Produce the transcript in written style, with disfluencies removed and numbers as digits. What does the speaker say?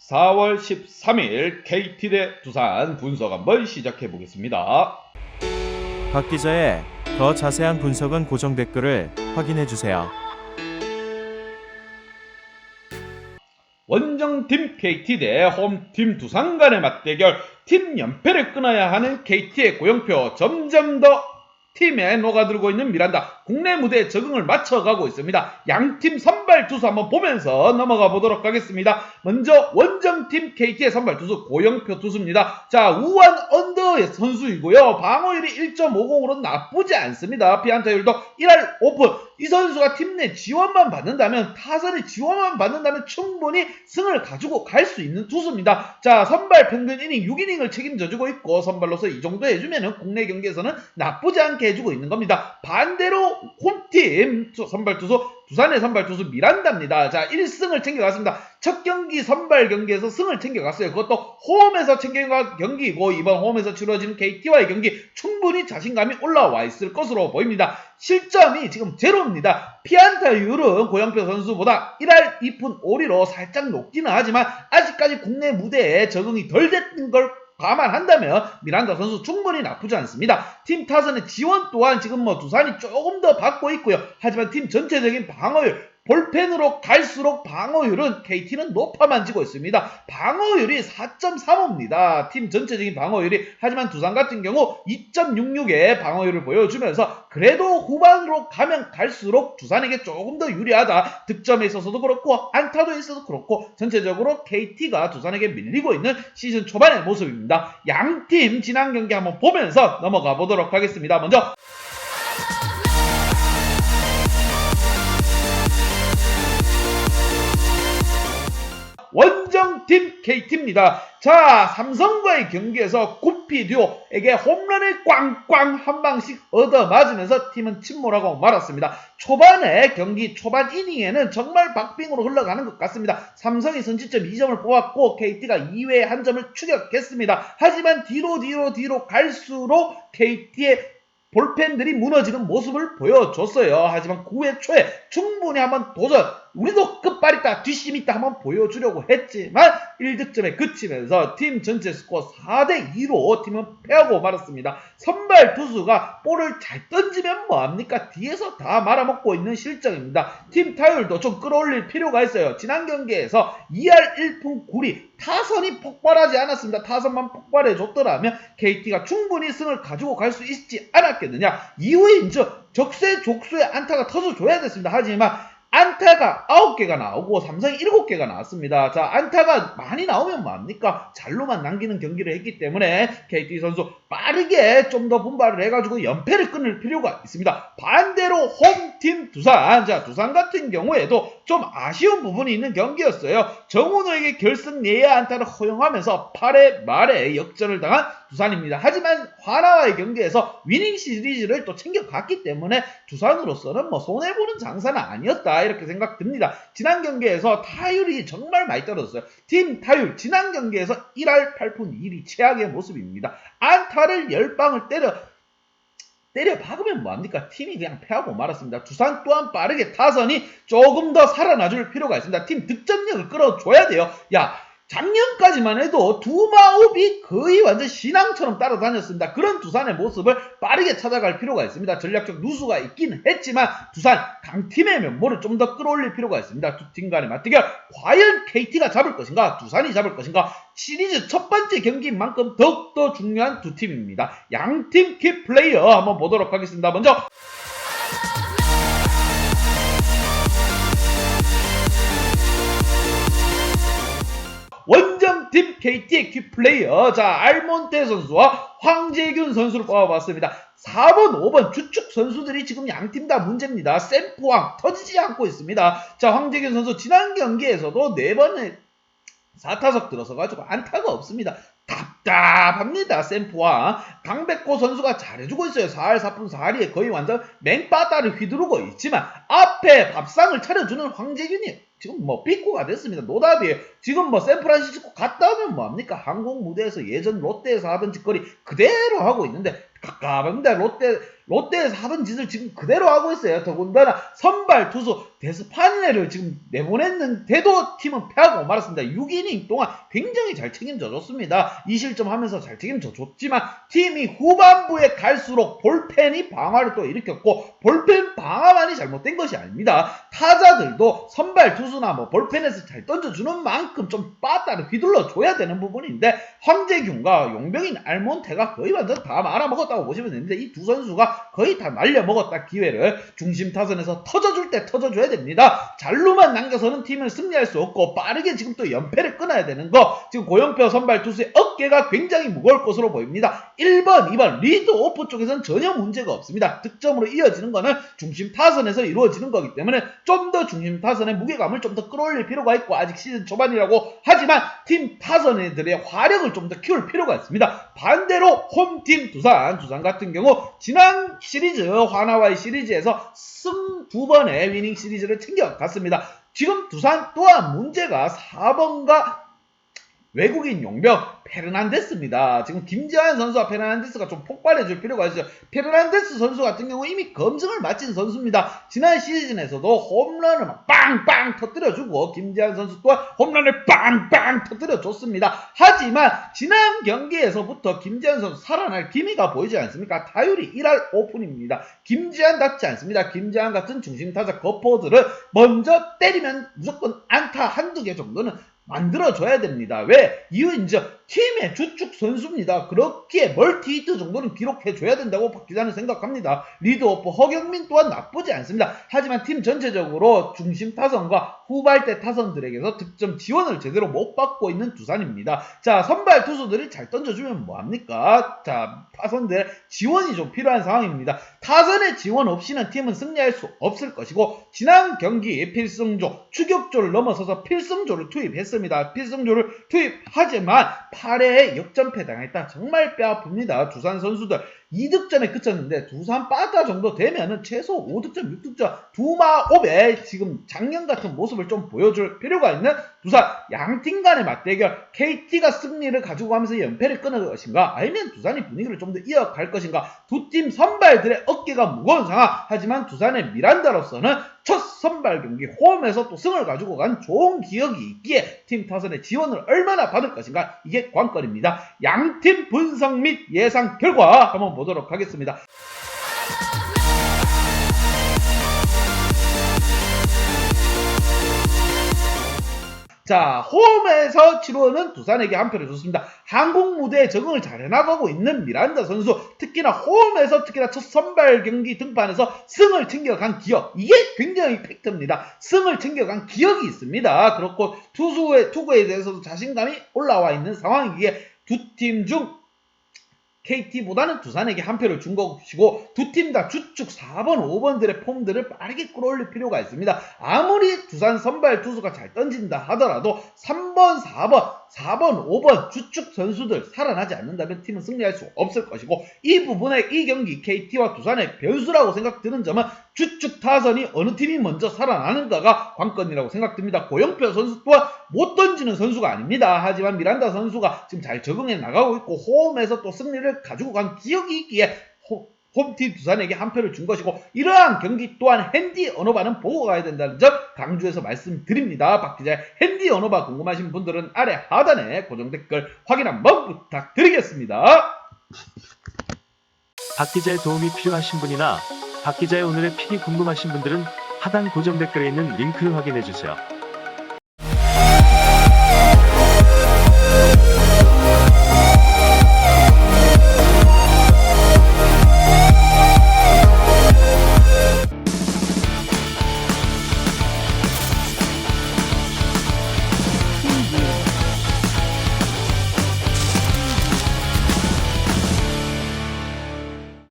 4월 13일 KT 대 두산 분석 한번 시작해 보겠습니다. 박 기자의 더 자세한 분석은 고정 댓글을 확인해 주세요. 원정팀 KT 대 홈팀 두산 간의 맞대결, 팀 연패를 끊어야 하는 KT의 고영표, 점점 더 팀에 녹아들고 있는 미란다, 국내 무대에 적응을 맞춰가고 있습니다. 양팀 선발 투수 한번 보면서 넘어가 보도록 하겠습니다. 먼저 원정팀 KT의 선발 투수 고영표 투수입니다. 자, 우한 언더의 선수이고요. 방어율이 1.50으로 나쁘지 않습니다. 피안타율도 1할 오픈. 이 선수가 팀 내 지원만 받는다면, 타선의 지원만 받는다면 충분히 승을 가지고 갈 수 있는 투수입니다. 자, 선발 평균 이닝 6이닝을 책임져주고 있고, 선발로서 이 정도 해주면 국내 경기에서는 나쁘지 않게 해주고 있는 겁니다. 반대로 홈팀 선발 투수, 두산의 선발 투수 미란다입니다. 자, 1승을 챙겨갔습니다. 첫 경기 선발 경기에서 승을 챙겨갔어요. 그것도 홈에서 챙겨간 경기이고, 이번 홈에서 치러지는 KT와의 경기 충분히 자신감이 올라와 있을 것으로 보입니다. 실점이 지금 제로입니다. 피안타율은 고영표 선수보다 1할 2푼 5리로 살짝 높기는 하지만 아직까지 국내 무대에 적응이 덜 됐던 걸 감안한다면 미란다 선수 충분히 나쁘지 않습니다. 팀 타선의 지원 또한 지금 두산이 조금 더 받고 있고요. 하지만 팀 전체적인 방어율, 볼펜으로 갈수록 방어율은 KT는 높아만 지고 있습니다. 방어율이 4.35입니다. 팀 전체적인 방어율이. 하지만 두산 같은 경우 2.66의 방어율을 보여주면서 그래도 후반으로 가면 갈수록 두산에게 조금 더 유리하다. 득점에 있어서도 그렇고 안타도에 있어서 그렇고 전체적으로 KT가 두산에게 밀리고 있는 시즌 초반의 모습입니다. 양팀 지난 경기 한번 보면서 넘어가 보도록 하겠습니다. 먼저 원정팀 KT입니다. 자, 삼성과의 경기에서 구피 듀오에게 홈런을 꽝꽝 한 방씩 얻어맞으면서 팀은 침몰하고 말았습니다. 초반에 경기 초반 이닝에는 정말 박빙으로 흘러가는 것 같습니다. 삼성이 선취점 2점을 뽑았고 KT가 2회에 1점을 추격했습니다. 하지만 뒤로 갈수록 KT의 볼펜들이 무너지는 모습을 보여줬어요. 하지만 9회 초에 충분히 한번 도전, 우리도 끝발 있다, 뒷심 있다 한번 보여주려고 했지만 1득점에 그치면서 팀 전체 스코어 4대2로 팀은 패하고 말았습니다. 선발 투수가 볼을 잘 던지면 뭐합니까? 뒤에서 다 말아먹고 있는 실정입니다. 팀 타율도 좀 끌어올릴 필요가 있어요. 지난 경기에서 2할 1푼 9리, 타선이 폭발하지 않았습니다. 타선만 폭발해줬더라면 KT가 충분히 승을 가지고 갈 수 있지 않았겠느냐. 이후에 적세족수의 안타가 터져줘야 됐습니다. 하지만 안타가 9개가 나오고 삼성이 7개가 나왔습니다. 자, 안타가 많이 나오면 뭐합니까? 잘로만 남기는 경기를 했기 때문에 KT 선수 빠르게 좀 더 분발을 해가지고 연패를 끊을 필요가 있습니다. 반대로 홈팀 두산. 자, 두산 같은 경우에도 좀 아쉬운 부분이 있는 경기였어요. 정훈호에게 결승 내야 안타를 허용하면서 8회 말에 역전을 당한 두산입니다. 하지만 하나와의 경기에서 위닝 시리즈를 또 챙겨갔기 때문에 두산으로서는 손해보는 장사는 아니었다, 이렇게 생각됩니다. 지난 경기에서 타율이 정말 많이 떨어졌어요. 팀 타율 지난 경기에서 1할 8푼 1리 최악의 모습입니다. 안타를 10방을 때려 박으면 뭐합니까? 팀이 그냥 패하고 말았습니다. 두산 또한 빠르게 타선이 조금 더 살아나줄 필요가 있습니다. 팀 득점력을 끌어줘야 돼요. 작년까지만 해도 두마옵이 거의 완전 신앙처럼 따라다녔습니다. 그런 두산의 모습을 빠르게 찾아갈 필요가 있습니다. 전략적 누수가 있긴 했지만 두산 강팀의 면모를 좀 더 끌어올릴 필요가 있습니다. 두 팀 간의 맞대결, 과연 KT가 잡을 것인가, 두산이 잡을 것인가. 시리즈 첫 번째 경기인 만큼 더욱더 중요한 두 팀입니다. 양팀 키플레이어 한번 보도록 하겠습니다. 먼저 원정팀 KT의 키플레이어, 자, 알몬테 선수와 황재균 선수를 뽑아봤습니다. 4번, 5번 주축 선수들이 지금 양팀 다 문제입니다. 샘프왕 터지지 않고 있습니다. 자, 황재균 선수 지난 경기에서도 4번의 4타석 들어서가지고 안타가 없습니다. 답답합니다. 샘프왕. 강백호 선수가 잘해주고 있어요. 4할 4푼 4리에 거의 완전 맹바다를 휘두르고 있지만 앞에 밥상을 차려주는 황재균이 지금 삐꾸가 됐습니다. 노답이에요. 지금 샌프란시스코 갔다 오면 뭐합니까? 한국 무대에서 예전 롯데에서 하던 짓거리 그대로 하고 있는데 갑갑합니다. 롯데 롯데에서 하던 짓을 지금 그대로 하고 있어요. 더군다나 선발 투수 데스파네를 지금 내보냈는데도 팀은 패하고 말았습니다. 6이닝 동안 굉장히 잘 책임져 줬습니다. 2실점 하면서 잘 책임져 줬지만 팀이 후반부에 갈수록 볼펜이 방화를 또 일으켰고, 볼펜 방화만이 잘못된 것이 아닙니다. 타자들도 선발 투수나 뭐 볼펜에서 잘 던져주는 만큼 좀 빠따를 휘둘러 줘야 되는 부분인데, 황재균과 용병인 알몬테가 거의 완전 다 말아먹었다고 보시면 되는데, 이 두 선수가 거의 다 날려먹었다. 기회를 중심 타선에서 터져줄 때 터져줘야 됩니다. 잘루만 남겨서는 팀을 승리할 수 없고, 빠르게 지금 또 연패를 끊어야 되는 거, 지금 고영표 선발 투수의 어깨가 굉장히 무거울 것으로 보입니다. 1번, 2번 리드오프 쪽에서는 전혀 문제가 없습니다. 득점으로 이어지는 거는 중심 타선에서 이루어지는 거기 때문에 좀 더 중심 타선의 무게감을 좀 더 끌어올릴 필요가 있고, 아직 시즌 초반이라고 하지만 팀 타선애들의 화력을 좀 더 키울 필요가 있습니다. 반대로 홈팀 두산 같은 경우 지난 시리즈 하나와의 시리즈에서 승 2번의 위닝 시리즈를 챙겨갔습니다. 지금 두산 또한 문제가 4번가 외국인 용병 페르난데스입니다. 지금 김지한 선수와 페르난데스가 좀 폭발해줄 필요가 있어요. 페르난데스 선수 같은 경우 이미 검증을 마친 선수입니다. 지난 시즌에서도 홈런을 막 빵빵 터뜨려주고, 김지한 선수 또한 홈런을 빵빵 터뜨려줬습니다. 하지만 지난 경기에서부터 김지한 선수 살아날 기미가 보이지 않습니까? 타율이 1할 5푼입니다. 김지한답지 않습니다. 김지한 같은 중심타자 거포들을 먼저 때리면 무조건 안타 한두 개 정도는 만들어줘야 됩니다. 왜? 이유인즉 팀의 주축 선수입니다. 그렇기에 멀티히트 정도는 기록해줘야 된다고 박 기자는 생각합니다. 리드오프 허경민 또한 나쁘지 않습니다. 하지만 팀 전체적으로 중심 타선과 후발대 타선들에게서 득점 지원을 제대로 못 받고 있는 두산입니다. 자, 선발 투수들이 잘 던져주면 뭐합니까? 자, 타선들의 지원이 좀 필요한 상황입니다. 타선의 지원 없이는 팀은 승리할 수 없을 것이고, 지난 경기 필승조, 추격조를 넘어서서 필승조를 투입했습니다. 필승조를 투입하지만 8회에 역전패 당했다. 정말 뼈아픕니다. 두산 선수들 2득점에 그쳤는데 두산 빠따 정도 되면은 최소 5득점, 6득점, 두마옵에 지금 작년 같은 모습을 좀 보여줄 필요가 있는 두산. 양팀 간의 맞대결, KT가 승리를 가지고 가면서 연패를 끊을 것인가, 아니면 두산이 분위기를 좀 더 이어갈 것인가. 두 팀 선발들의 어깨가 무거운 상황. 하지만 두산의 미란다로서는 첫 선발 경기 홈에서 또 승을 가지고 간 좋은 기억이 있기에 팀 타선의 지원을 얼마나 받을 것인가, 이게 관건입니다. 양팀 분석 및 예상 결과 한번 보도록 하겠습니다. 자, 홈에서 치루는 두산에게 한 표를 줬습니다. 한국 무대에 적응을 잘 해나가고 있는 미란다 선수, 특히나 홈에서 특히나 첫 선발 경기 등판에서 승을 챙겨간 기억, 이게 굉장히 팩트입니다. 승을 챙겨간 기억이 있습니다. 그렇고 투구에 대해서도 자신감이 올라와 있는 상황이기에 두 팀 중 KT보다는 두산에게 한 표를 준 것이고, 두 팀 다 주축 4번, 5번들의 폼들을 빠르게 끌어올릴 필요가 있습니다. 아무리 두산 선발 투수가 잘 던진다 하더라도 3번, 4번, 5번 주축 선수들 살아나지 않는다면 팀은 승리할 수 없을 것이고, 이 부분에 이 경기 KT와 두산의 변수라고 생각드는 점은 주축 타선이 어느 팀이 먼저 살아나는가가 관건이라고 생각됩니다. 고영표 선수 또한 못 던지는 선수가 아닙니다. 하지만 미란다 선수가 지금 잘 적응해 나가고 있고, 홈에서 또 승리를 가지고 간 기억이 있기에 홈팀 두산에게 한 표를 준 것이고, 이러한 경기 또한 핸디 언어바는 보고 가야 된다는 점 강조해서 말씀드립니다. 박 기자의 핸디 언어바 궁금하신 분들은 아래 하단에 고정 댓글 확인 한번 부탁드리겠습니다. 박 기자의 도움이 필요하신 분이나 박 기자의 오늘의 픽이 궁금하신 분들은 하단 고정 댓글에 있는 링크를 확인해 주세요.